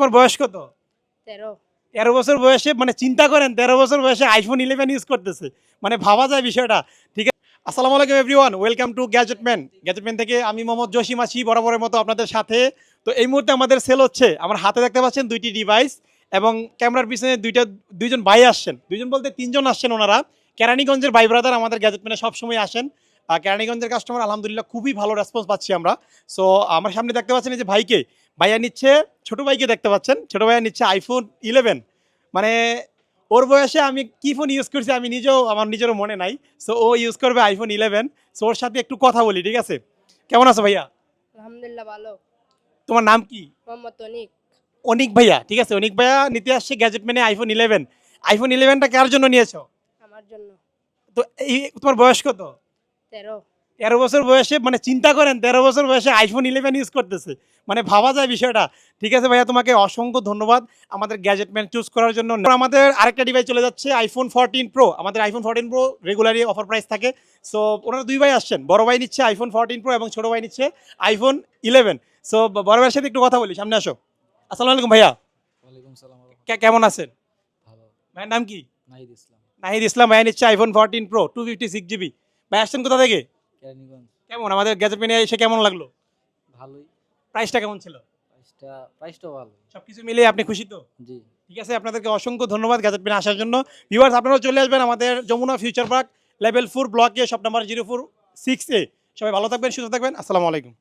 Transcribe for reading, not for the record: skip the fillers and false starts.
তোমার বয়স কত? 13। 13 বছর বয়সে মানে চিন্তা করেন 13 বছর বয়সে আইফোন 11 ইউজ করতেছে, মানে ভাবা যায় বিষয়টা। ঠিক আছে, আসসালামু আলাইকুম এভরিওয়ান, ওয়েলকাম টু গ্যাজেটম্যান থেকে আমি মোহাম্মদ জসিম আছি বরাবরের মতো আপনাদের সাথে। তো এই মুহূর্তে আমাদের সেল হচ্ছে, আমার হাতে দেখতে পাচ্ছেন দুইটি ডিভাইস এবং ক্যামেরার পিছনে দুইজন ভাই আসছেন, দুইজন বলতে তিনজন আসছেন। ওনারা কেরানীগঞ্জের ভাই ব্রাদার, আমাদের গ্যাজেটম্যানে সবসময় আসেন। কেরানীগঞ্জের কাস্টমার আলহামদুলিল্লাহ খুবই ভালো রেসপন্স পাচ্ছি আমরা। সো আমার সামনে দেখতে পাচ্ছেন এই যে ভাইয়া নিচ্ছে, ছোট ভাইকে দেখতে পাচ্ছেন, ছোট ভাইয়া নিচ্ছে আইফোন 11। মানে ওর বয়সে আমি কি ফোন ইউজ করছি আমি নিজেও, আমার নিজেরও মনে নাই। সো ও ইউজ করবে আইফোন 11। সো ওর সাথে একটু কথা বলি, ঠিক আছে? কেমন আছো ভাইয়া? আলহামদুলিল্লাহ ভালো। তোমার নাম কি? মোহাম্মদ অনিক। অনিক ভাইয়া, ঠিক আছে। অনিক ভাইয়া নিতে আসছে গ্যাজেটম্যানে আইফোন 11। আইফোন 11টা কার জন্য নিয়েছো? আমার জন্য। তো এই তোমার বয়স কত? 13। 13 বছর বয়সে মানে চিন্তা করেন 13 বছর বয়সে আইফোন 11 ইউজ করতেছে, মানে ভাবা যায় বিষয়টা। ঠিক আছে ভাইয়া, তোমাকে অসংখ্য ধন্যবাদ আমাদের গ্যাজেটম্যান চুজ করার জন্য। আমাদের আরেকটা ডিভাইস চলে যাচ্ছে আইফোন 14 প্রো। আমাদের আইফোন 14 প্রো রেগুলারই অফার প্রাইস থাকে। সো ওনারা দুই ভাই আসছেন, বড় ভাই নিচ্ছে আইফোন 14 প্রো এবং ছোট ভাই নিচ্ছে আইফোন 11। সো বড় ভাইয়ের সাথে একটু কথা বলি, সামনে আসো। আসসালামু আলাইকুম ভাইয়া। ওয়ালাইকুম সালাম। কেমন আছেন? ভালো। ভাইয়ের নাম কি? নাহিদ ইসলাম। নাহিদ ইসলাম ভাইয়া নিচ্ছে আইফোন 14 প্রো 256 GB। ভাই আসছেন কোথা থেকে? কেরানীগঞ্জ। কেমন আমাদের গ্যাজেটম্যানে এসে কেমন লাগলো? ভালোই। প্রাইসটা কেমন ছিল? প্রাইসটাও ভালো। সবকিছু মিলিয়ে আপনি খুশি তো? জি। ঠিক আছে, আপনাদেরকে অসংখ্য ধন্যবাদ গ্যাজেটম্যানে আসার জন্য। ভিউয়ার্স, আপনারাও চলে আসবেন আমাদের যমুনা ফিউচার পার্ক লেভেল 4 ব্লকে, শপ নাম্বার 046A। সবাই ভালো থাকবেন, সুস্থ থাকবেন। আসসালামু আলাইকুম।